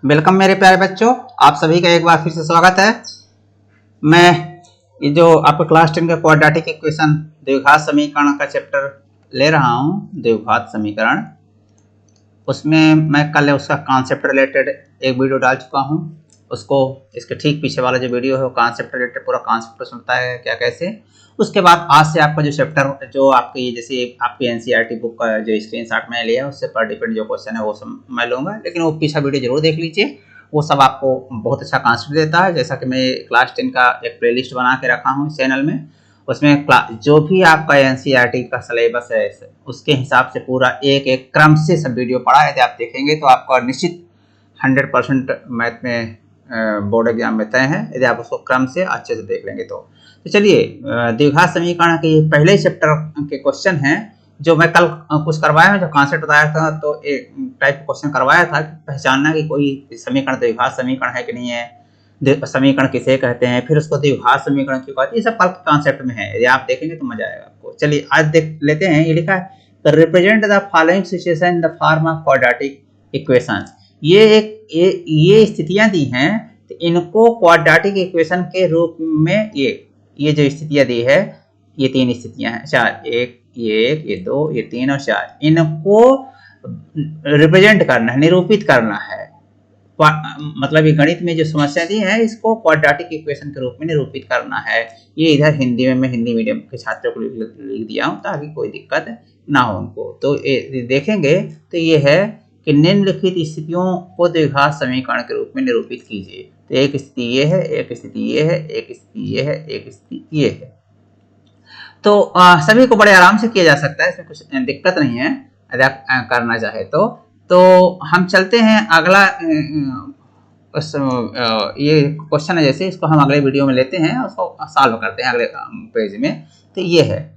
Welcome मेरे प्यारे बच्चों, आप सभी का एक बार फिर से स्वागत है। मैं ये जो आपका क्लास 10 का क्वाड्रेटिक इक्वेशन द्विघात समीकरण का चैप्टर ले रहा हूँ, द्विघात समीकरण। उसमें मैं कल उसका कॉन्सेप्ट रिलेटेड एक वीडियो डाल चुका हूँ। उसको इसके ठीक पीछे वाला जो वीडियो है वो कॉन्सेप्ट रिलेटेड पूरा कॉन्सेप्ट सुनता है क्या कैसे। उसके बाद आज से आपका जो चैप्टर जो आपके जैसे आपकी एनसीईआरटी बुक का जो स्क्रीनशॉट मैंने लिया है उससे पर डिपेंड जो क्वेश्चन है वो सब मैं लूँगा, लेकिन वो पीछा वीडियो जरूर देख लीजिए। वो सब आपको बहुत अच्छा कॉन्सेप्ट देता है। जैसा कि मैं क्लास 10 का एक प्लेलिस्ट बना के रखा हूँ इस चैनल में, उसमें जो भी आपका एनसीईआरटी का सिलेबस है उसके हिसाब से पूरा एक एक क्रम से सब वीडियो पढ़ा है। आप देखेंगे तो आपका निश्चित 100% मैथ में बोर्ड एग्जाम में तय है यदि आप उसको क्रम से अच्छे से देख लेंगे तो चलिए द्विघात समीकरण के पहले चैप्टर के क्वेश्चन हैं जो मैं कल कुछ करवाया है, जो कॉन्सेप्ट बताया था। तो एक टाइप का क्वेश्चन करवाया था कि पहचानना कि कोई समीकरण द्विघात समीकरण है कि नहीं है, समीकरण किसे कहते हैं, फिर उसको द्विघात समीकरण क्यों कहते हैं, ये सब कल कॉन्सेप्ट में है। यदि आप देखेंगे तो मजा आएगा आपको। चलिए आज देख लेते हैं। ये लिखा है represent the following situation in the form of quadratic equation. ये स्थितियां दी हैं, तो इनको क्वाड्रेटिक इक्वेशन के रूप में ये जो स्थितियां दी है, ये तीन स्थितियां हैं, चार, ये दो, ये तीन और चार, इनको रिप्रेजेंट करना है, निरूपित करना है। मतलब ये गणित में जो समस्या दी है इसको क्वाड्रेटिक इक्वेशन के रूप में निरूपित करना है। ये इधर हिंदी में मैं हिंदी मीडियम के छात्रों को लिख दिया हूँ ताकि कोई दिक्कत ना हो उनको। तो ये देखेंगे तो ये है कि निम्नलिखित स्थितियों को द्विघात समीकरण के रूप में निरूपित कीजिए। तो एक स्थिति ये है, एक स्थिति ये है, एक स्थिति ये है, एक स्थिति ये है। तो सभी को बड़े आराम से किया जा सकता है, इसमें कुछ दिक्कत नहीं है यदि आप करना चाहे तो हम चलते हैं अगला। ये क्वेश्चन है, जैसे इसको हम अगले वीडियो में लेते हैं, उसको सॉल्व करते हैं अगले पेज में। तो ये है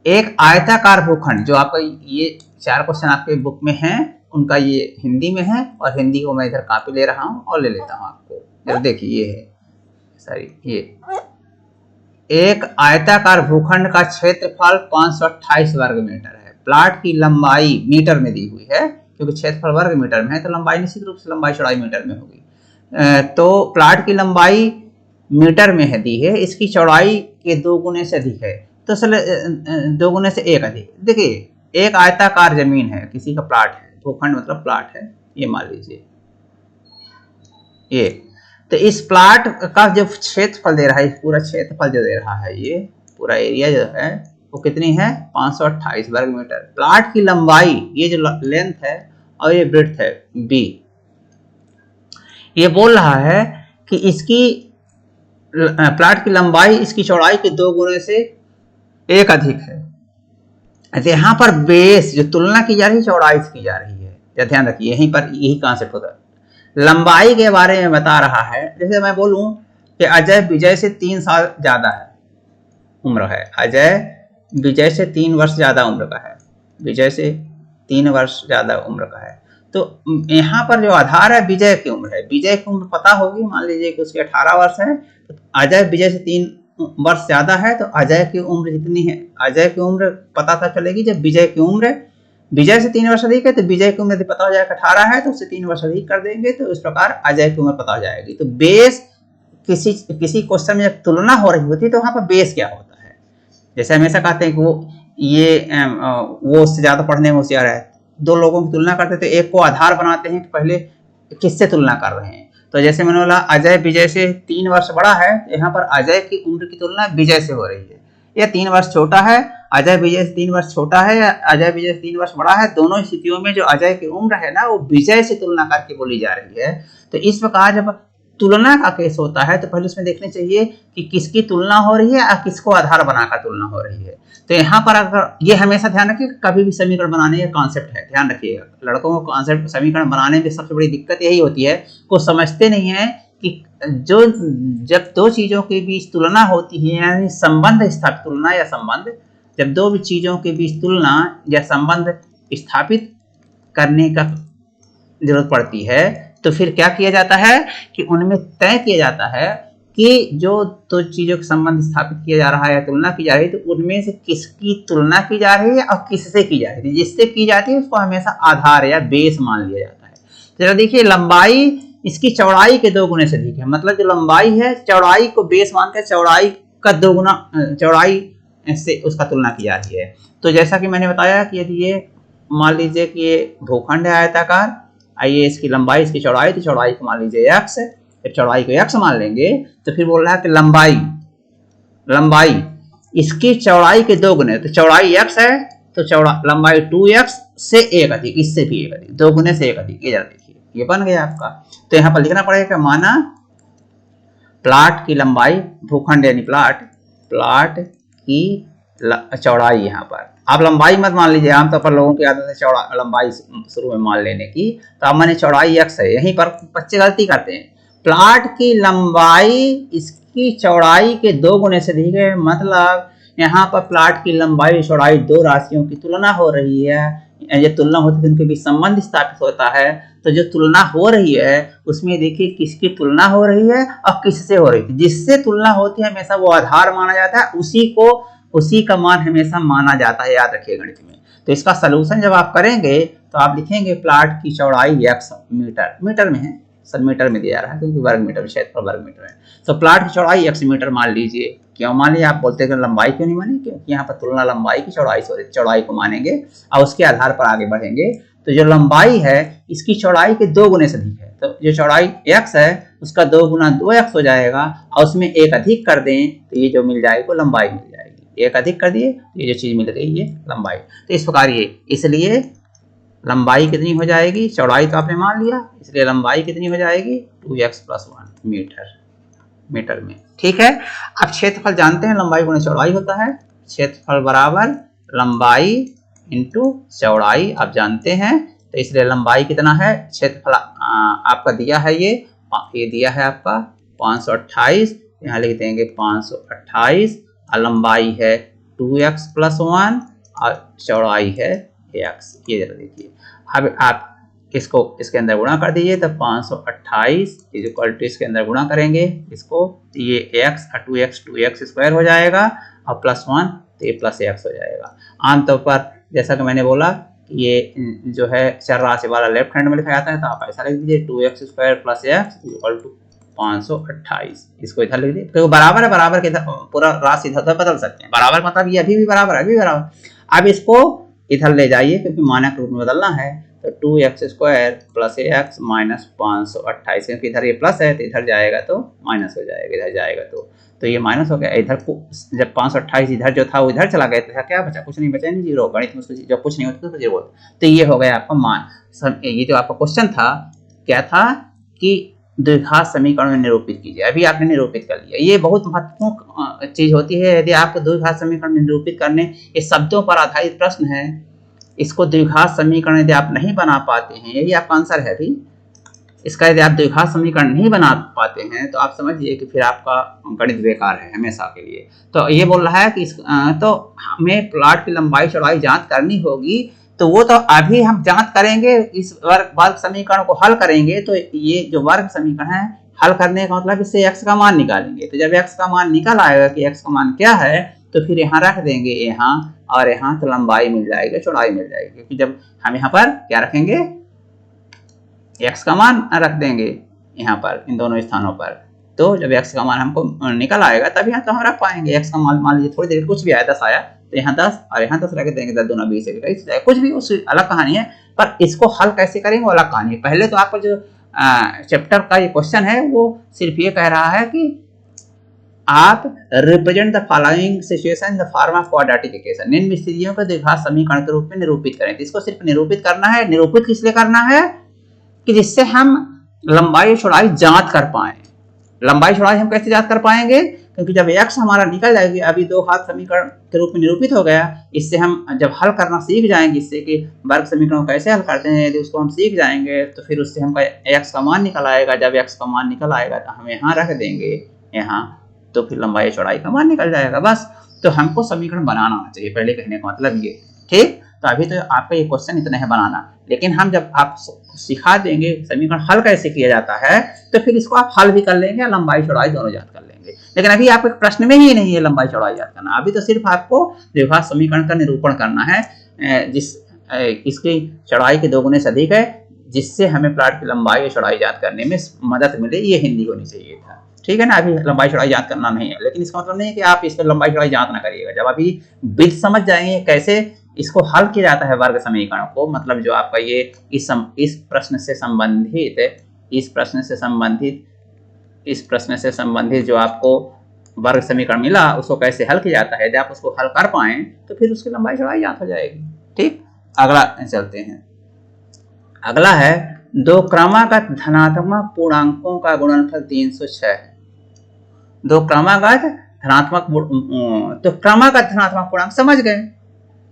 एक आयताकार भूखंड, जो आपका ये चार क्वेश्चन आपके बुक में हैं, उनका ये हिंदी में है और हिंदी को मैं इधर कॉपी ले रहा हूँ और ले लेता हूँ आपको। जरा देखिए ये है, सॉरी, ये एक आयताकार भूखंड का क्षेत्रफल 528 वर्ग मीटर है। प्लाट की लंबाई मीटर में दी हुई है, क्योंकि क्षेत्रफल वर्ग मीटर में है तो लंबाई निश्चित रूप से लंबाई चौड़ाई मीटर में होगी। तो प्लाट की लंबाई मीटर में है दी है, इसकी चौड़ाई के 2 गुने से अधिक है। तो 2 गुने से 1 अधिक। देखिए एक आयताकार जमीन है, किसी का प्लाट है, भूखंड मतलब प्लाट है, ये मान लीजिए ये। तो इस प्लाट का जो क्षेत्रफल दे रहा है, पूरा क्षेत्रफल जो दे रहा है, ये पूरा एरिया जो है वो कितनी है, 528 वर्ग मीटर। प्लाट की लंबाई, ये जो लेंथ है और ये ब्रेड्थ है बी, ये बोल रहा है कि इसकी प्लाट की लंबाई इसकी चौड़ाई के 2 गुने से 1 अधिक है। तो यहाँ पर बेस जो तुलना की जा रही है चौड़ाई से की जा रही है, या ध्यान रखिए यहीं पर यही कॉन्सेप्ट होता है। लंबाई के बारे में बता रहा है। जैसे मैं बोलूं कि अजय विजय से 3 साल ज्यादा है उम्र है, अजय विजय से 3 वर्ष ज्यादा उम्र का है, विजय से 3 वर्ष ज्यादा उम्र का है। तो यहाँ पर जो आधार है विजय की उम्र है, विजय की उम्र पता होगी, मान लीजिए कि उसकी 18 वर्ष है, तो अजय विजय से 3 वर्ष ज्यादा है, तो अजय की उम्र जितनी है, अजय की उम्र पता था चलेगी जब विजय की उम्र विजय से 3 वर्ष अधिक है, तो विजय की उम्र यदि पता हो जाएगा 18 है तो उससे 3 वर्ष अधिक कर देंगे, तो इस प्रकार अजय की उम्र पता हो जाएगी। तो बेस किसी क्वेश्चन में जब तुलना हो रही होती है तो वहां पर बेस क्या होता है। जैसे हमेशा कहते हैं कि वो उससे ज्यादा पढ़ने में होशियार है, 2 लोगों की तुलना करते तो एक को आधार बनाते हैं कि पहले किससे तुलना कर रहे हैं। तो जैसे मैंने बोला अजय विजय से 3 वर्ष बड़ा है, तो यहाँ पर अजय की उम्र की तुलना विजय से हो रही है। यह 3 वर्ष छोटा है, अजय विजय से 3 वर्ष छोटा है, या अजय विजय से 3 वर्ष बड़ा है, दोनों स्थितियों में जो अजय की उम्र है ना वो विजय से तुलना करके बोली जा रही है। तो इस प्रकार जब तुलना का केस होता है तो पहले उसमें देखने चाहिए कि किसकी तुलना हो रही है और किसको आधार बनाकर तुलना हो रही है। तो यहाँ पर अगर ये हमेशा ध्यान रखिए, कभी भी समीकरण बनाने का कॉन्सेप्ट है, ध्यान रखिएगा। लड़कों को कॉन्सेप्ट समीकरण बनाने में सबसे बड़ी दिक्कत यही होती है, को समझते नहीं है कि जब 2 चीजों के बीच तुलना होती है, यानी संबंध स्थापित, तुलना या संबंध, जब 2 चीजों के बीच तुलना या संबंध स्थापित करने का जरूरत पड़ती है, तो फिर क्या किया जाता है कि उनमें तय किया जाता है कि जो 2 चीजों के संबंध स्थापित किया जा रहा है या तुलना की जा रही है, तो उनमें से किसकी तुलना की जा रही है और किससे की जा रही है। जिससे की जाती है उसको हमेशा आधार या बेस मान लिया जाता है। तो देखिए लंबाई इसकी चौड़ाई के 2 गुने से अधिक है, मतलब जो लंबाई है चौड़ाई को बेस मानकर चौड़ाई का 2 गुना चौड़ाई से उसका तुलना की जा रही है। तो जैसा कि मैंने बताया कि यदि ये मान लीजिए कि ये भूखंड है आयताकार, आइए इसकी लंबाई इसकी चौड़ाई, तो चौड़ाई को मान लीजिए x है, फिर चौड़ाई को x मान लेंगे, तो फिर बोल रहा है कि लंबाई इसकी चौड़ाई के 2 गुने, तो चौड़ाई x है तो लंबाई 2x से 1 अधिक, इससे भी 1 अधिक, 2 गुने से 1 अधिक, ये जरा देखिए ये बन गया आपका। तो यहाँ पर लिखना पड़ेगा माना प्लाट की लंबाई, भूखंड यानी प्लाट की चौड़ाई, यहाँ पर आप लंबाई मत मान लीजिए, आमतौर पर लोगों की आदत है लंबाई शुरू में मान लेने की, तो अब मैंने चौड़ाई x है, यहीं पर बच्चे गलती करते हैं। प्लाट की लंबाई इसकी चौड़ाई के 2 गुने से अधिक है, मतलब यहाँ पर प्लाट की लंबाई चौड़ाई 2 राशियों की तुलना हो रही है। ये तुलना होती है उनके बीच संबंध स्थापित होता है, तो जो तुलना हो रही है उसमें देखिए किसकी तुलना हो रही है और किससे हो रही है। जिससे तुलना होती है हमेशा वो आधार माना जाता है, उसी का मान हमेशा माना जाता है, याद रखिए गणित में। तो इसका सलूशन जब आप करेंगे तो आप लिखेंगे प्लाट की चौड़ाई x मीटर में है, सब मीटर में दिया रहा है क्योंकि वर्ग मीटर क्षेत्रफल वर्ग मीटर है, तो प्लाट की चौड़ाई x मीटर मान लीजिए। क्यों मान लिया, आप बोलते हैं लंबाई क्यों नहीं माने, क्योंकि यहाँ पर तुलना लंबाई की चौड़ाई से, चौड़ाई को मानेंगे और उसके आधार पर आगे बढ़ेंगे। तो जो लंबाई है इसकी चौड़ाई के 2 गुने से अधिक है, तो जो चौड़ाई x है उसका 2 गुना 2x हो जाएगा और उसमें 1 अधिक कर दें तो ये जो मिल जाएगी वो लंबाई मिल जाएगी। 1 अधिक कर दिए तो ये जो चीज मिल गई ये लंबाई। तो इस प्रकार ये, इसलिए लंबाई कितनी हो जाएगी, चौड़ाई तो आपने मान लिया, इसलिए लंबाई कितनी हो जाएगी 2x + 1 मीटर में। ठीक है, अब क्षेत्रफल जानते हैं, लंबाई गुणा चौड़ाई होता है, क्षेत्रफल बराबर लंबाई इंटू चौड़ाई आप जानते हैं। तो इसलिए लंबाई कितना है, क्षेत्रफल आपका दिया है ये दिया है आपका 528, यहाँ लिख देंगे 528, और लंबाई है 2x + 1 और चौड़ाई है x। ये जरा देखिए, अब आप इसको इसके अंदर गुणा कर दीजिए, तो 528 = इसके अंदर गुणा करेंगे इसको, ये x और 2x स्क्वायर हो जाएगा और +1 तो ये +x हो जाएगा। आमतौर पर जैसा कि मैंने बोला ये जो है चर राशि वाला लेफ्ट हैंड में लिखा जाता है, तो आप ऐसा लिख दीजिए 2x² + x = 528, इसको इधर लिख दीजिए, तो बराबर है, बराबर के पूरा राशि इधर बदल सकते हैं, बराबर मतलब ये अभी भी बराबर है, अभी बराबर। अब इसको इधर ले जाइए क्योंकि मानक रूप में बदलना है, तो 2x² + x - 528, क्योंकि इधर ये प्लस है तो इधर जाएगा तो माइनस हो जाएगा, इधर जाएगा तो ये माइनस हो गया। इधर जब 528 इधर जो था वो इधर चला गया तो क्या बचा, कुछ नहीं बचा, नहीं जीरो। गणित में जब कुछ नहीं होता तो जीरो होता। तो ये हो गया आपका मान। ये जो आपका क्वेश्चन था क्या था कि द्विघात समीकरण में निरूपित कीजिए, अभी आपने निरूपित कर लिया। ये बहुत महत्वपूर्ण चीज होती है, यदि आपको द्विघात समीकरण में निरूपित करने, ये शब्दों पर आधारित प्रश्न है, इसको द्विघात समीकरण यदि आप नहीं बना पाते हैं, यही आपका आंसर है अभी, इसका यदि आप द्विघात समीकरण नहीं बना पाते हैं तो आप समझिए कि फिर आपका गणित बेकार है हमेशा के लिए। तो ये बोल रहा है कि तो हमें प्लॉट की लंबाई चौड़ाई जांच करनी होगी, तो वो तो अभी हम जांच करेंगे, इस वर्ग समीकरण को हल करेंगे। तो ये जो वर्ग समीकरण है हल करने का मतलब इससे x का मान निकालेंगे। तो जब x का मान निकल आएगा कि x का मान क्या है, तो फिर यहाँ रख देंगे यहाँ और यहाँ, तो लंबाई मिल जाएगी, चौड़ाई मिल जाएगी। क्योंकि जब हम यहाँ पर क्या रखेंगे, x का मान रख देंगे यहाँ पर इन दोनों स्थानों पर, तो जब x का मान हमको निकल आएगा तब यहाँ तो हम रख पाएंगे। x का मान लीजिए थोड़ी देर कुछ भी आया 10 आया तो यहाँ 10 और यहाँ 10 रख देंगे, 10 दूना 20 कुछ भी, उस अलग कहानी है। पर इसको हल कैसे करेंगे वो अलग कहानी है। पहले तो आपका जो चैप्टर का ये क्वेश्चन है वो सिर्फ ये कह रहा है कि आप represent the following situation in the form of quadratic equation, निम्न स्थितियों को द्विघात समीकरण के रूप में निरूपित करें। तो इसको सिर्फ निरूपित करना है। निरूपित किस लिए करना है कि जिससे हम लंबाई चौड़ाई जांच कर पाए। लंबाई चौड़ाई हम कैसे जांच कर पाएंगे, क्योंकि जब x हमारा निकल जाएगी, अभी दो घात समीकरण के रूप में निरूपित हो गया, इससे हम जब हल करना सीख जाएंगे, इससे कि वर्ग समीकरण कैसे हल करते हैं, यदि उसको हम सीख जाएंगे तो फिर उससे हमका x का मान निकल आएगा। जब x का मान निकल आएगा तो हम यहाँ रख देंगे यहाँ, तो फिर लंबाई चौड़ाई का मान निकल जाएगा बस। तो हमको समीकरण बनाना आना चाहिए, पहले कहने का मतलब ये, ठीक। तो अभी तो आपका ये क्वेश्चन इतना है बनाना, लेकिन हम जब आप सिखा देंगे समीकरण हल कैसे किया जाता है, तो फिर इसको आप हल भी कर लेंगे, लंबाई चौड़ाई दोनों ज्ञात कर लेंगे। लेकिन अभी आपके प्रश्न में ही नहीं है लंबाई चौड़ाई ज्ञात करना, अभी तो सिर्फ आपको द्विघात समीकरण का निरूपण करना है, जिस इसकी चौड़ाई के 2 गुने से अधिक है, जिससे हमें प्लॉट की लंबाई और चौड़ाई ज्ञात करने में मदद मिले, ये हिंदी होनी चाहिए था। ठीक है ना, अभी लंबाई चौड़ाई ज्ञात करना नहीं है, लेकिन इसका मतलब नहीं है कि आप इस पर लंबाई चौड़ाई ज्ञात ना करिएगा। जब अभी विधि समझ जाएंगे कैसे इसको हल किया जाता है वर्ग समीकरण को, मतलब जो आपका ये इस प्रश्न से संबंधित जो आपको वर्ग समीकरण मिला उसको कैसे हल किया जाता है, यदि आप उसको हल कर पाए तो फिर उसकी लंबाई चौड़ाई ज्ञात हो जाएगी। ठीक, अगला चलते हैं। अगला है दो क्रमागत धनात्मक पूर्णांकों का गुणनफल 306 है। दो क्रमागत धनात्मक, तो क्रमागत धनात्मक पूर्णांक समझ गए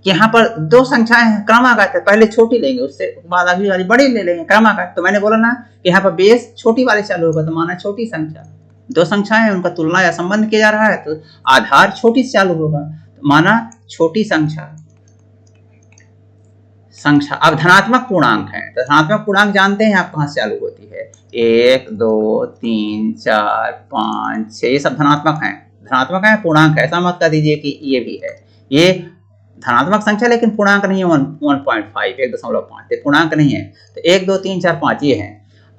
कि यहाँ पर दो संख्याएं हैं, क्रमागत है, पहले छोटी लेंगे उससे बाद अगली वाली बड़ी ले लेंगे, क्रमागत। तो मैंने बोला ना कि यहाँ पर बेस छोटी वाले चालू होगा, तो माना छोटी संख्या, दो संख्याएं हैं उनका तुलना या संबंध किया जा रहा है तो आधार छोटी से चालू होगा, तो माना छोटी संख्या। अब धनात्मक पूर्णांक है, तो धनात्मक पूर्णांक जानते हैं आप कहाँ से चालू होती है, 1 2 3 4 5 6, ये सब धनात्मक है पूर्णांक है। ऐसा मत कर दीजिए कि ये भी है, ये धनात्मक संख्या लेकिन पूर्णांक नहीं है, 1.5 1.5 पूर्णांक नहीं है। तो 1 2 3 4 5 ये है।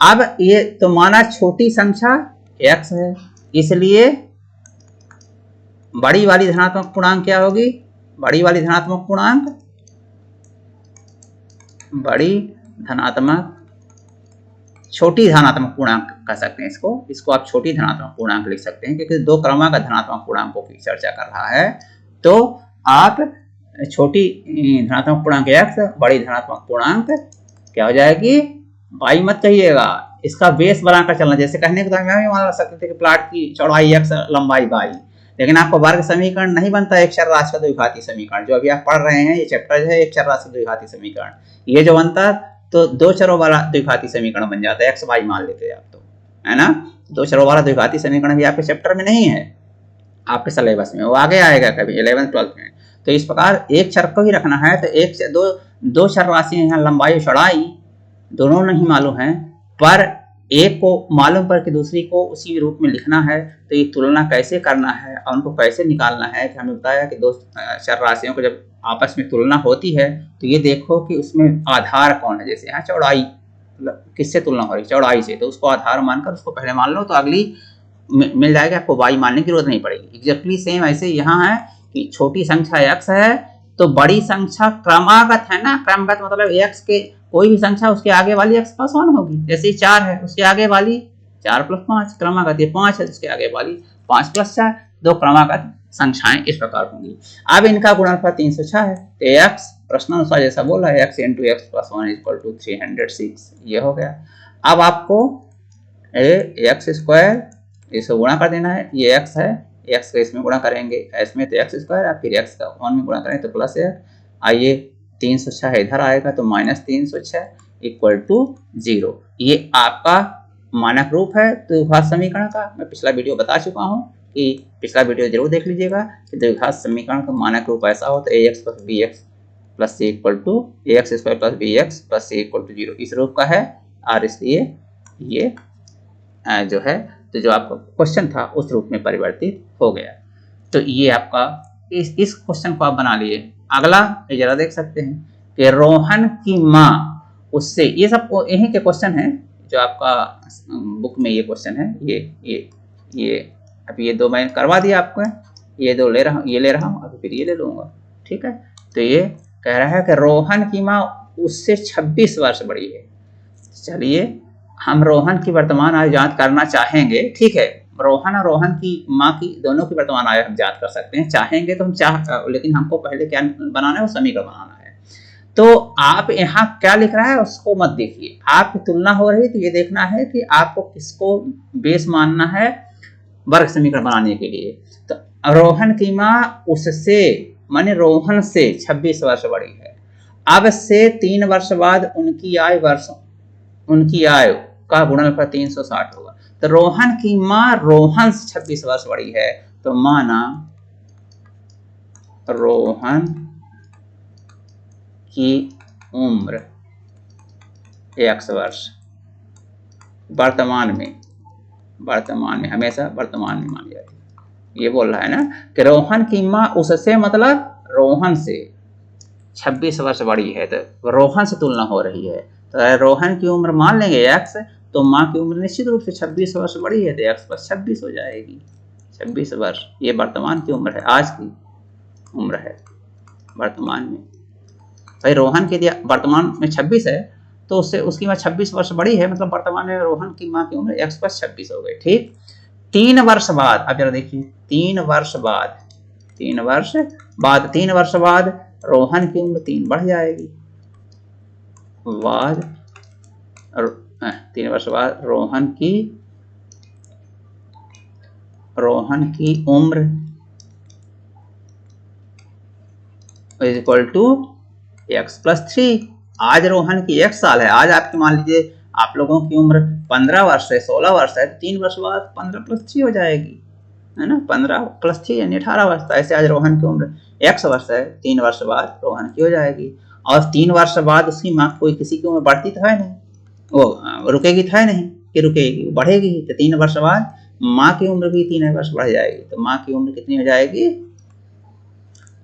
अब ये तो माना छोटी संख्या x है, इसलिए बड़ी वाली धनात्मक पूर्णांक क्या होगी, बड़ी धनात्मक छोटी धनात्मक पूर्णांक कह सकते हैं इसको आप छोटी धनात्मक पूर्णांक लिख सकते हैं, क्योंकि दो क्रमागत धनात्मक पूर्णांकों की चर्चा कर रहा है। तो आप छोटी धनात्मक पूर्णांक x, बड़ी धनात्मक पूर्णांक क्या हो जाएगी, y मत कहिएगा, इसका बेस बनाकर चलना। जैसे कहने के दौरान मान सकते थे कि प्लॉट की चौड़ाई x, लंबाई y, लेकिन आपको वर्ग समीकरण नहीं बनता एक चर राशि का द्विघाती समीकरण। जो अभी आप पढ़ रहे हैं ये चैप्टर है एक चर राशि द्विघाती समीकरण, ये जो बनता तो दो चरों वाला द्विघाती समीकरण बन जाता है, x y मान लेते आप, तो है ना। दो चरों वाला द्विघाती समीकरण भी आपके चैप्टर में नहीं है, आपके सिलेबस में, वो आगे आएगा कभी 11th 12th में। तो इस प्रकार एक चर को ही रखना है, तो एक से दो चर राशियां हैं, लंबाई और चौड़ाई दोनों नहीं मालूम है, पर एक को मालूम करके दूसरी को उसी रूप में लिखना है। तो ये तुलना कैसे करना है और उनको कैसे निकालना है, कि हमने बताया कि दो चर राशियों को जब आपस में तुलना होती है तो ये देखो कि उसमें आधार कौन है। जैसे यहाँ चौड़ाई, किससे तुलना हो रही, चौड़ाई से, तो उसको आधार मानकर उसको पहले मान लो, तो अगली मिल जाएगा, आपको y मानने की जरूरत नहीं पड़ेगी। एग्जैक्टली सेम ऐसे यहाँ है कि छोटी संख्या x है तो बड़ी संख्या क्रमागत है ना, क्रमागत मतलब x के कोई भी संख्या उसके आगे वाली x + 1 होगी। जैसे 4 है उसके आगे वाली 4 + 5 क्रमागत, ये 5 है उसके आगे वाली 5 + 4, दो क्रमागत संख्याएं इस प्रकार होंगी। अब इनका गुणनफल 306 है, तो x प्रश्नानुसार जैसा बोला है x × x + 1 = 306, ये हो गया। अब आपको x² इसको गुणा कर देना है, ये x है, x का इसमें गुणा करेंगे, इसमें तो x² और फिर x का 1 में गुणा करें तो प्लस है। आइए 306 इधर आएगा तो -306 = 0। ये आपका मानक रूप है द्विघात समीकरण का। मैं पिछला वीडियो बता चुका हूँ कि पिछला वीडियो जरूर देख लीजिएगा कि द्विघात समीकरण का मानक रूप ऐसा हो तो ax + bx + c = ax² + bx + c = 0 इस रूप का है, और इसलिए ये जो है तो जो आपका क्वेश्चन था उस रूप में परिवर्तित हो गया। तो ये आपका इस क्वेश्चन को आप बना लिए। अगला ये जरा देख सकते हैं कि रोहन की माँ उससे, ये सब यहीं के क्वेश्चन है जो आपका बुक में ये क्वेश्चन है। ये अभी ये दो मैं करवा दिया आपको, ये दो ले रहा हूँ, ये ले रहा हूँ, अभी फिर ये ले लूँगा, ठीक है। तो ये कह रहा है कि रोहन की माँ उससे 26 वर्ष बड़ी है। चलिए हम रोहन की वर्तमान आयु ज्ञात करना चाहेंगे, ठीक है। रोहन और रोहन की माँ की दोनों की वर्तमान आयु हम ज्ञात कर सकते हैं, चाहेंगे तो हम लेकिन हमको पहले क्या बनाना है, वो समीकरण बनाना है। तो आप यहाँ क्या लिख रहा है उसको मत देखिए, आपकी तुलना हो रही है तो ये देखना है कि आपको किसको बेस मानना है वर्ग समीकरण बनाने के लिए। तो रोहन की माँ उससे माने रोहन से 26 वर्ष बड़ी है। अब से 3 वर्ष बाद उनकी आयु का गुणनफल 360 होगा। तो रोहन की माँ रोहन से 26 वर्ष बड़ी है, तो माना रोहन की उम्र x वर्ष, वर्तमान में हमेशा वर्तमान में मानी जाती है। ये बोल रहा है ना कि रोहन की माँ उससे मतलब रोहन से 26 वर्ष बड़ी है, तो रोहन से तुलना हो रही है, तो रोहन की उम्र मान लेंगे x, तो माँ की उम्र निश्चित रूप से 26 वर्ष बड़ी है, तो x + 26 हो जाएगी। 26 वर्ष ये वर्तमान की उम्र है, आज की उम्र है वर्तमान में। भाई रोहन के लिए वर्तमान में 26 है, तो उससे उसकी माँ 26 वर्ष बड़ी है, मतलब वर्तमान में रोहन की माँ की उम्र x + 26 हो गई। ठीक, 3 वर्ष बाद, अब जरा देखिए 3 वर्ष बाद, 3 वर्ष बाद रोहन की उम्र 3 बढ़ जाएगी। 3 वर्ष बाद रोहन की उम्र = x + 3। आज रोहन की 1 साल है, आज आपकी मान लीजिए आप लोगों की उम्र 15 वर्ष है, 16 वर्ष है, 3 वर्ष बाद 15 + 3 हो जाएगी, है ना, 15 + 3 यानी 18 वर्ष। ऐसे आज रोहन की उम्र 1 वर्ष है, 3 वर्ष बाद रोहन की हो जाएगी। और 3 वर्ष बाद उसकी माँ, कोई किसी की उम्र बढ़ती तो है नहीं, वो रुकेगी तो है नहीं कि रुकेगी, बढ़ेगी। तो 3 वर्ष बाद माँ की उम्र भी 3 वर्ष बढ़ जाएगी, तो माँ की उम्र कितनी हो जाएगी,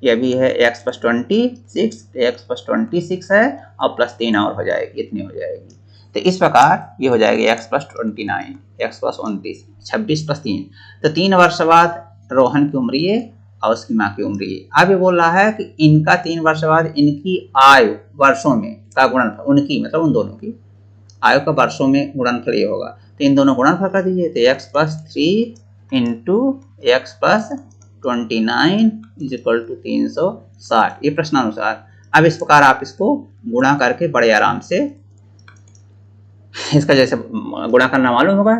यह भी है x + 26, x + 26 है और +3 और हो जाएगी, इतनी हो जाएगी। तो इस प्रकार ये हो जाएगी x + 29, x + 29, 26 + 3। तो 3 वर्ष बाद रोहन की उम्र ये और उसकी माँ की उम्र ये। अब ये बोल रहा है कि इनका 3 वर्ष बाद इनकी आयु वर्षों में का गुणनफल, उनकी मतलब उन दोनों की आयु का वर्षों में गुणनफल ये होगा। तो इन दोनों गुणनफल कर दीजिए, तो x + 3 × x + 29 = 360, ये प्रश्नानुसार। अब इस प्रकार आप इसको गुणा करके बड़े आराम से, इसका जैसे गुणा करना मालूम होगा,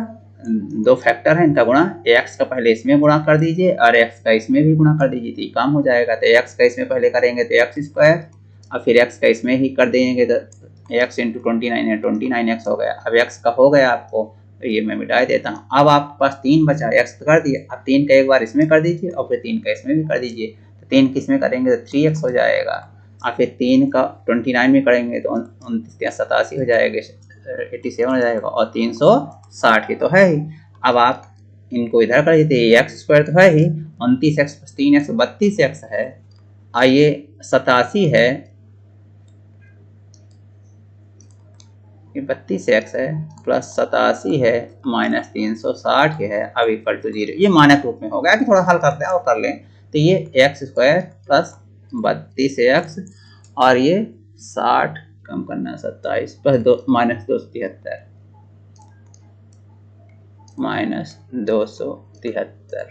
2 फैक्टर है इनका गुणा, x का पहले इसमें गुणा कर दीजिए और x का इसमें भी गुणा कर दीजिए, तो ये काम हो जाएगा। तो x का इसमें पहले करेंगे तो x² और फिर x का इसमें ही कर देंगे तो x × 29 है, 29x हो गया। अब x का हो गया आपको, तो ये मैं मिटा देता हूँ। अब आपके पास 3 बचा, x कर दिया, अब 3 का एक बार इसमें कर दीजिए और फिर 3 का इसमें भी कर दीजिए। तो 3 किस में करेंगे तो 3x हो जाएगा, और फिर 3 का 29 में करेंगे तो 87 हो जाएगा, 87 हो जाएगा, और 360 ही तो है ही। अब आप इनको इधर कर दीजिए, x² तो है ही, 29x + 3x 32x है, और ये 87 है, 32x है प्लस 87 है माइनस 360 है, अब = 0। ये मानक रूप में हो गया कि थोड़ा हल करते हैं और कर लें। तो ये x² प्लस 32x और ये 60 कम करना 27 प्लस माइनस 273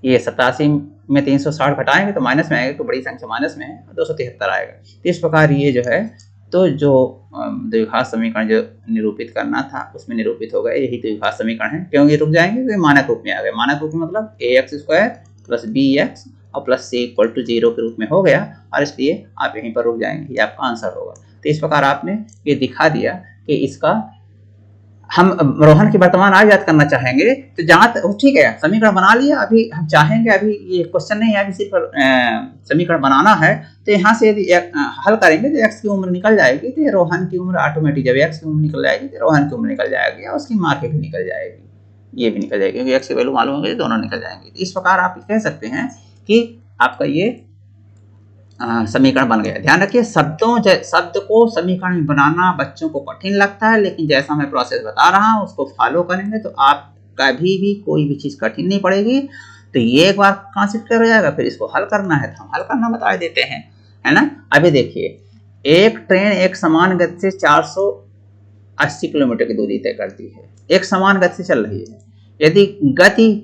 ये 87 में 360 घटाएंगे तो माइनस में आएगा, तो बड़ी संख्या माइनस में है, 273 आएगा। तो इस प्रकार ये जो है, तो जो द्विघात समीकरण जो निरूपित करना था उसमें निरूपित हो गया, यही द्विघात समीकरण है। क्यों ये रुक जाएंगे, तो मानक रूप में आ गए। मानक रूप में मतलब ax² प्लस bx और प्लस c = 0 के रूप में हो गया, और इसलिए आप यहीं पर रुक जाएंगे, ये आपका आंसर होगा। तो इस प्रकार आपने ये दिखा दिया कि इसका हम रोहन की वर्तमान आयु ज्ञात करना चाहेंगे तो जांच, ठीक है समीकरण बना लिया, अभी हम चाहेंगे, अभी ये क्वेश्चन नहीं है, अभी सिर्फ समीकरण बनाना है। तो यहाँ से यदि हल करेंगे तो x की उम्र निकल जाएगी, तो रोहन की उम्र ऑटोमेटिक, जब x की उम्र निकल जाएगी तो रोहन की उम्र निकल जाएगी और उसकी माँ की भी निकल जाएगी, ये भी निकल जाएगी, क्योंकि x की वैल्यू मालूम होगी, दोनों निकल जाएंगे। इस प्रकार आप कह सकते हैं कि आपका ये समीकरण बन गया। ध्यान रखिए, शब्द को समीकरण में बनाना बच्चों को कठिन लगता है, लेकिन जैसा मैं प्रोसेस बता रहा हूँ उसको फॉलो करेंगे तो आप कभी भी कोई भी चीज़ कठिन नहीं पड़ेगी। तो ये एक बार कॉन्सेप्ट क्लियर हो जाएगा, फिर इसको हल करना है तो हम हल करना बता देते हैं, है ना। अभी देखिए, एक ट्रेन एक समान गति से 480 किलोमीटर की दूरी तय करती है, एक समान गति से चल रही है। यदि गति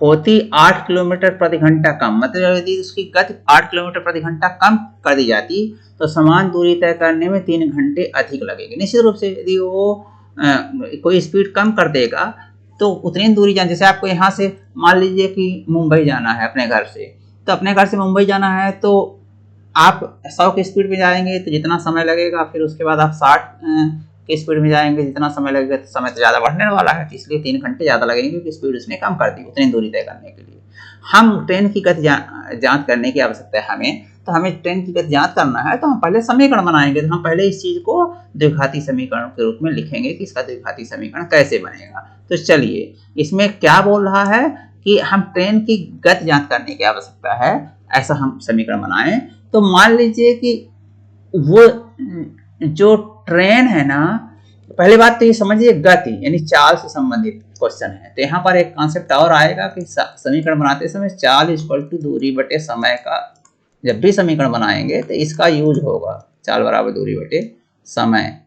होती 8 किलोमीटर प्रति घंटा कम, मतलब यदि उसकी गति 8 किलोमीटर प्रति घंटा कम कर दी जाती तो समान दूरी तय करने में 3 घंटे अधिक लगेंगे। निश्चित रूप से यदि वो कोई स्पीड कम कर देगा तो उतनी दूरी जान, जैसे आपको यहाँ से मान लीजिए कि मुंबई जाना है अपने घर से, तो अपने घर से मुंबई जाना है तो आप 100 की स्पीड में जाएंगे तो जितना समय लगेगा, फिर उसके बाद आप 60 की स्पीड में जाएंगे, जितना समय लगेगा, तो समय तो ज़्यादा बढ़ने वाला है, इसलिए 3 घंटे ज़्यादा लगेंगे, क्योंकि स्पीड उसने कम कर दी उतनी दूरी तय करने के लिए। हम ट्रेन की गति जांच करने की आवश्यकता है हमें, तो हमें ट्रेन की गति जांच करना है तो हम पहले समीकरण बनाएंगे। तो हम पहले इस चीज़ को द्विघाती समीकरण के रूप में लिखेंगे कि इसका द्विघाती समीकरण कैसे बनेगा। तो चलिए, इसमें क्या बोल रहा है कि हम ट्रेन की गति जांच करने की आवश्यकता है, ऐसा हम समीकरण बनाएं। तो मान लीजिए कि वो जो ट्रेन है ना, पहली बात तो ये समझिए गति यानी चाल से संबंधित क्वेश्चन है। तो यहाँ पर एक कॉन्सेप्ट और आएगा कि समीकरण बनाते समय चाल इक्वल टू दूरी बटे समय का, जब भी समीकरण बनाएंगे तो इसका यूज होगा, चाल बराबर दूरी बटे समय,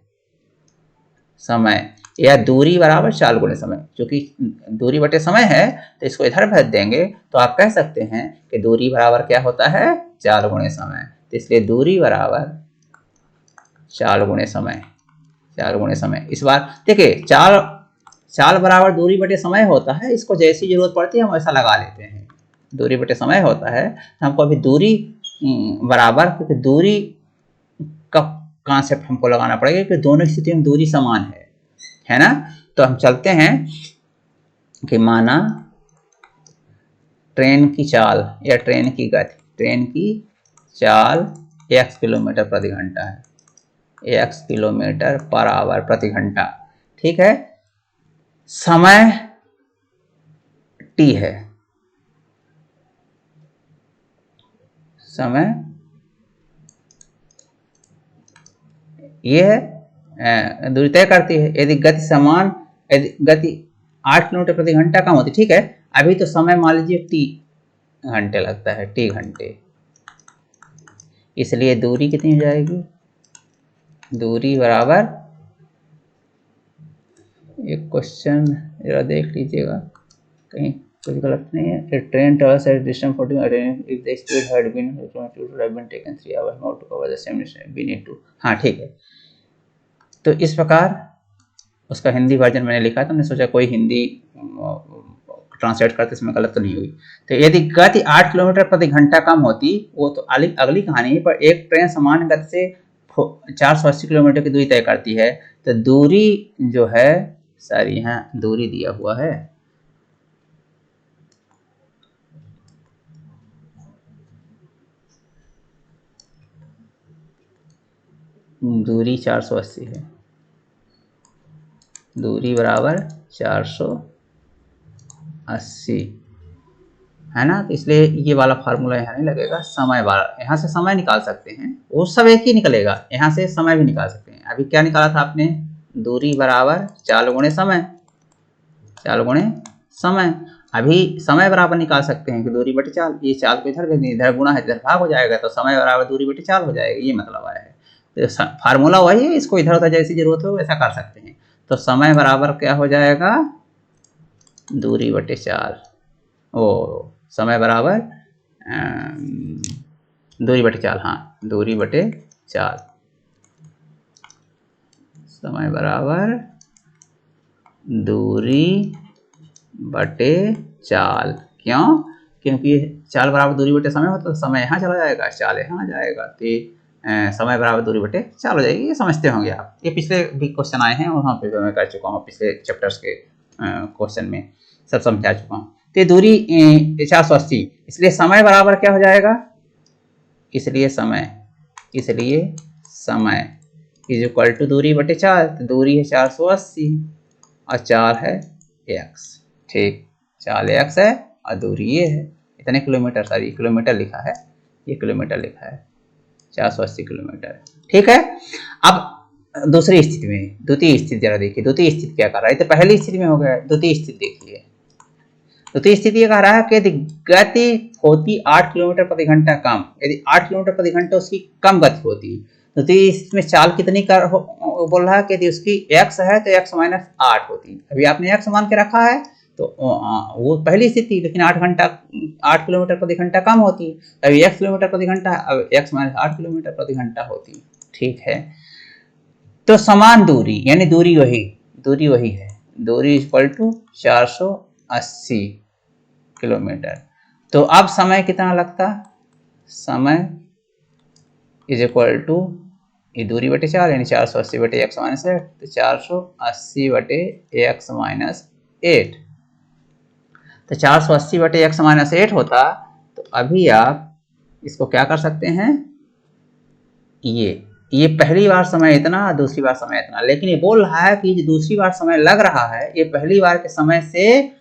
समय या दूरी बराबर चाल गुणे समय। क्योंकि दूरी बटे समय है तो इसको इधर भेज देंगे तो आप कह सकते हैं कि दूरी बराबर क्या होता है, चाल गुणे समय। तो इसलिए दूरी बराबर चाल गुणे समय, चाल गुणे समय। इस बार देखिए चाल बराबर दूरी बटे समय होता है, इसको जैसी जरूरत पड़ती है हम ऐसा लगा लेते हैं। दूरी बटे समय होता है तो हमको अभी दूरी बराबर, क्योंकि दूरी का कॉन्सेप्ट हमको लगाना पड़ेगा कि दोनों स्थिति में दूरी समान है ना। तो हम चलते हैं कि माना ट्रेन की चाल या ट्रेन की गति, ट्रेन की चाल x किलोमीटर प्रति घंटा है, x किलोमीटर पर आवर प्रति घंटा, ठीक है। समय t है, समय ये है, दूरी तय करती है। यदि गति समान, यदि गति 8 किलोमीटर प्रति घंटा कम होती, ठीक है। अभी तो समय मान लीजिए t घंटे लगता है, t घंटे, इसलिए दूरी कितनी हो जाएगी, दूरी बराबर, एक क्वेश्चन जरा देख लीजिएगा कहीं कुछ गलत नहीं है। Train travels at distance 40 if the speed had been should have been taken 3 hours more to cover the same distance we need to, हाँ ठीक है। तो इस प्रकार उसका हिंदी वर्जन मैंने लिखा था, मैंने सोचा कोई हिंदी ट्रांसलेट करते समय गलत तो नहीं हुई। तो यदि गति 8 किलोमीटर प्रति घंटा कम होती, वो तो अगली कहानी है, पर एक ट्रेन समान गति से 480 किलोमीटर की दूरी तय करती है, तो दूरी जो है सर, यहाँ दूरी दिया हुआ है, दूरी 480 है, दूरी बराबर 480 है ना। तो इसलिए ये वाला फार्मूला यहाँ नहीं लगेगा, समय वाला, यहाँ से समय निकाल सकते हैं, वो सब एक ही निकलेगा, यहाँ से समय भी निकाल सकते हैं। अभी क्या निकाला था आपने, दूरी बराबर चाल गुणे समय, चाल गुणे समय। अभी समय बराबर निकाल सकते हैं कि दूरी बटे चाल, ये चाल को इधर इधर गुणा है, इधर भाग हो जाएगा, तो समय बराबर दूरी बटे चाल हो जाएगा, ये मतलब आया है। तो फार्मूला वही है, इसको इधर उधर जैसी जरूरत हो वैसा कर सकते हैं। तो समय बराबर क्या हो जाएगा, दूरी बटे चाल, ओ समय बराबर दूरी बटे चाल, हाँ दूरी बटे चाल, समय बराबर दूरी बटे चाल। क्यों, क्योंकि चाल बराबर दूरी बटे समय होता तो समय यहाँ चला जाएगा, चाल यहाँ आ जाएगा, तो समय बराबर दूरी बटे चाल हो जाएगी। ये समझते होंगे आप, ये पिछले भी क्वेश्चन आए हैं वहाँ पे मैं कर चुका हूँ, पिछले चैप्टर्स के क्वेश्चन में सब समझा चुका हूँ। तो दूरी 480, इसलिए समय बराबर क्या हो जाएगा, इसलिए समय इज इक्वल टू दूरी बटे चाल। तो दूरी है 480 और चाल है x, ठीक, चाल x है और दूरी ये है, इतने किलोमीटर, सॉरी किलोमीटर लिखा है, ये किलोमीटर लिखा है, 480 किलोमीटर, ठीक है। अब दूसरी स्थिति में, द्वितीय स्थिति जरा देखिए, द्वितीय स्थिति क्या कर रहा है, तो पहली स्थिति में हो गया, द्वितीय स्थिति देखिए। द्वितीय स्थिति ये कह रहा है कि यदि गति होती 8 किलोमीटर प्रति घंटा कम, यदि 8 किलोमीटर प्रति घंटा उसकी कम गति होती, द्वितीय स्थिति में चाल कितनी बोल रहा है कि यदि उसकी x है तो x माइनस 8 होती। अभी आपने x मान के रखा है तो वो पहली स्थिति, लेकिन 8 किलोमीटर प्रति घंटा कम होती, अभी x किलोमीटर प्रति घंटा, अब x माइनस 8 किलोमीटर प्रति घंटा होती, ठीक है। तो समान दूरी यानी दूरी वही है, दूरी इक्वल टू 480 किलोमीटर। तो अब समय कितना लगता, समय इज इक्वल टू ये दूरी बटे चार यानी 480 बटे एक्स माइनस 8, तो 480 बटे एक्स माइनस 8, तो 480 बटे एक्स माइनस 8 होता। तो अभी आप इसको क्या कर सकते हैं, ये पहली बार समय इतना, दूसरी बार समय इतना, लेकिन ये बोल रहा है कि जो दूसरी बार समय लग रहा है ये पहली बार के समय से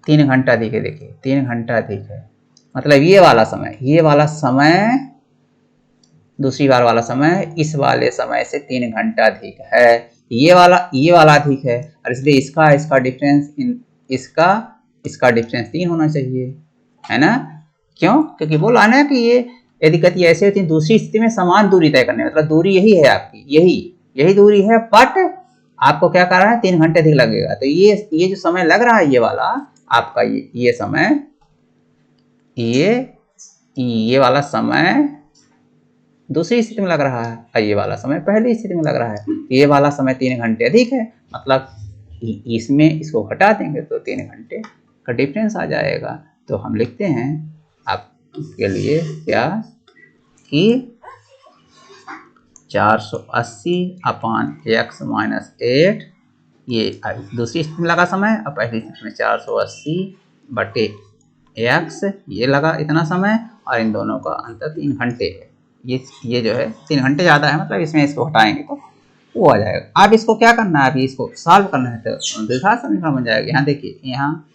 3 घंटा अधिक है। देखिए 3 घंटा अधिक है, मतलब ये वाला समय दूसरी बार वाला समय इस वाले समय से 3 घंटा अधिक है। ये वाला अधिक है और इसलिए इसका डिफरेंस इसका डिफरेंस 3 होना चाहिए, है ना। क्यों? क्योंकि बोला ना कि ये यदि गति ऐसे होती है दूसरी स्थिति में समान दूरी तय करने, मतलब दूरी यही है आपकी, यही दूरी है, बट आपको क्या कर रहा है 3 घंटे अधिक लगेगा। तो ये जो समय लग रहा है ये वाला आपका ये समय, ये वाला समय दूसरी स्थिति में लग रहा है और ये वाला समय पहली स्थिति में लग रहा है। ये वाला समय 3 घंटे अधिक है, मतलब इसमें इसको घटा देंगे तो 3 घंटे का डिफरेंस आ जाएगा। तो हम लिखते हैं आपके लिए क्या कि 480/x-8 ये दूसरी स्थिति में लगा समय और पहली स्थिति में 480/x ये लगा इतना समय और इन दोनों का अंतर 3 घंटे है। ये जो है 3 घंटे ज़्यादा है, मतलब इसमें इसको हटाएंगे तो वो आ जाएगा। अब इसको क्या करना है, अभी इसको सॉल्व करना है तो द्विघात समीकरण बन जाएगा। यहाँ देखिए, यहाँ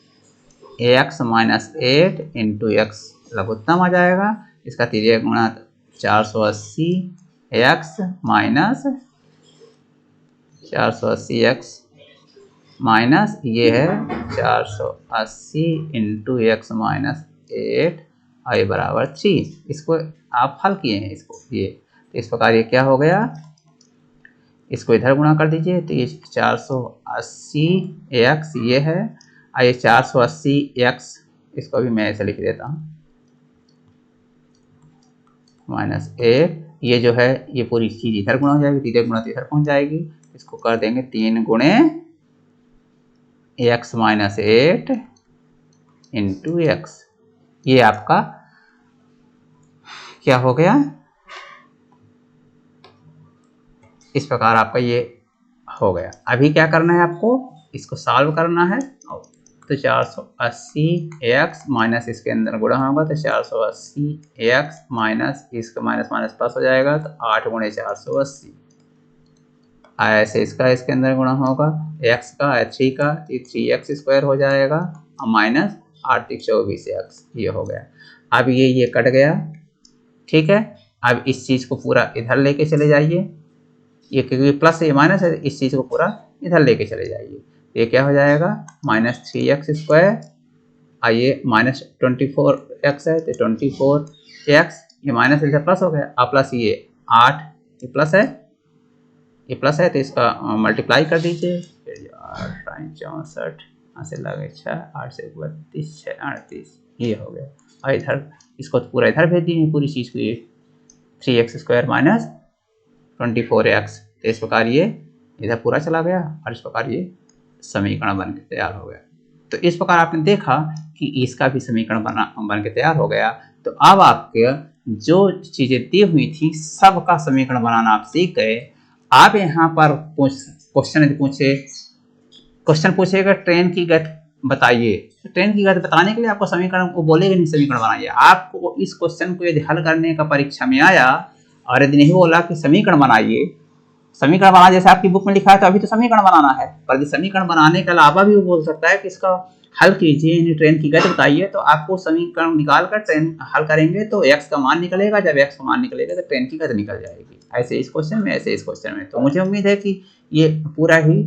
x-8 इंटू एक्स लघुत्तम आ जाएगा, इसका तिर्यक गुणा 480x माइनस ये है 480 इंटू एक्स माइनस 8 आई बराबर 3। इसको आप हल किए हैं इसको, ये तो इस प्रकार ये क्या हो गया, इसको इधर गुणा कर दीजिए तो ये 480x ये है और ये 480x इसको भी मैं ऐसे लिख देता हूँ माइनस 8, ये जो है ये पूरी चीज इधर गुणा हो जाएगी, तिर्यक गुणा तो इधर पहुंच जाएगी। इसको कर देंगे 3 गुणे x माइनस 8 इंटू एक्स, ये आपका क्या हो गया, इस प्रकार आपका ये हो गया। अभी क्या करना है आपको, इसको सॉल्व करना है तो 480x माइनस इसके अंदर गुणा होगा तो 480x माइनस इसका माइनस माइनस प्लस हो जाएगा तो 8 गुणे 480, ऐसे इसका इसके अंदर गुणा होगा x का 3 का 3x स्क्वायर हो जाएगा और माइनस 8 24x ये हो गया। अब ये कट गया, ठीक है। अब इस चीज को पूरा इधर लेके चले जाइए, ये क्योंकि प्लस है ये माइनस है, इस चीज को पूरा इधर लेके चले जाइए, ये क्या हो जाएगा माइनस 3x स्क्वायर और ये माइनस 24x है तो 24x, ये माइनस इधर प्लस हो गया और प्लस ये 8 ये प्लस है तो इसका मल्टीप्लाई कर दीजिए, 8×64 से लगे 6 8 से 32 6 38 ये हो गया। और इधर इसको तो पूरा इधर भेज दिए पूरी चीज़ को, ये 3x स्क्वायर माइनस 24x, तो इस प्रकार ये इधर पूरा चला गया और इस प्रकार ये समीकरण बन के तैयार हो गया। तो इस प्रकार आपने देखा कि इसका भी समीकरण बन के तैयार हो गया। तो अब आपके जो चीजें दी हुई थी सबका समीकरण बनाना आप सीख गए। आप यहाँ पर क्वेश्चन पूछेगा ट्रेन की गति बताइए, तो ट्रेन की गति बताने के लिए आपको समीकरण को बोलेगा नहीं समीकरण बनाइए। आपको इस क्वेश्चन को यदि हल करने का परीक्षा में आया और यदि नहीं बोला कि समीकरण बनाइए, समीकरण बनाना जैसे आपकी बुक में लिखा है तो अभी तो समीकरण बनाना है, पर यदि समीकरण बनाने के अलावा भी वो बोल सकता है कि इसका हल कीजिए, ट्रेन की गति बताइए, तो आपको समीकरण निकाल कर ट्रेन हल करेंगे तो x का मान निकलेगा, जब x का मान निकलेगा तो ट्रेन की गति निकल जाएगी। ऐसे इस क्वेश्चन में, ऐसे इस क्वेश्चन में। तो मुझे उम्मीद है कि ये पूरा ही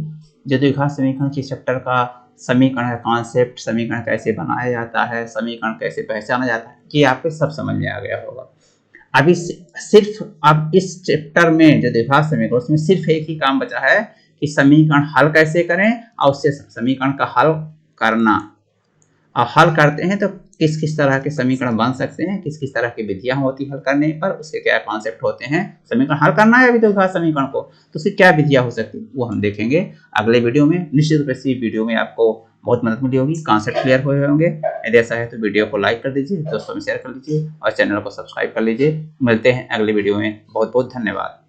जो द्विघात समीकरण के चैप्टर का समीकरण है, कॉन्सेप्ट, समीकरण कैसे बनाया जाता है, समीकरण कैसे पहचाना जाता है, ये आपको सब समझ में आ गया होगा। अभी सिर्फ अब इस चैप्टर में जो द्विघात समीकरण उसमें सिर्फ एक ही काम बचा है कि समीकरण हल कैसे करें और उससे समीकरण का हल करना। और हल करते हैं तो किस किस तरह के समीकरण बन सकते हैं, किस किस तरह की विधियां होती हल करने पर, उसके क्या कॉन्सेप्ट होते हैं, समीकरण हल करना है अभी द्विघात समीकरण को तो उसकी क्या विधियां हो सकती है वो हम देखेंगे अगले वीडियो में। निश्चित रूप से वीडियो में आपको बहुत मदद मिली होगी, कॉन्सेप्ट क्लियर हुए होंगे। यदि ऐसा है तो वीडियो को लाइक कर दीजिए, दोस्तों में शेयर कर लीजिए और चैनल को सब्सक्राइब कर लीजिए। मिलते हैं अगले वीडियो में, बहुत बहुत धन्यवाद।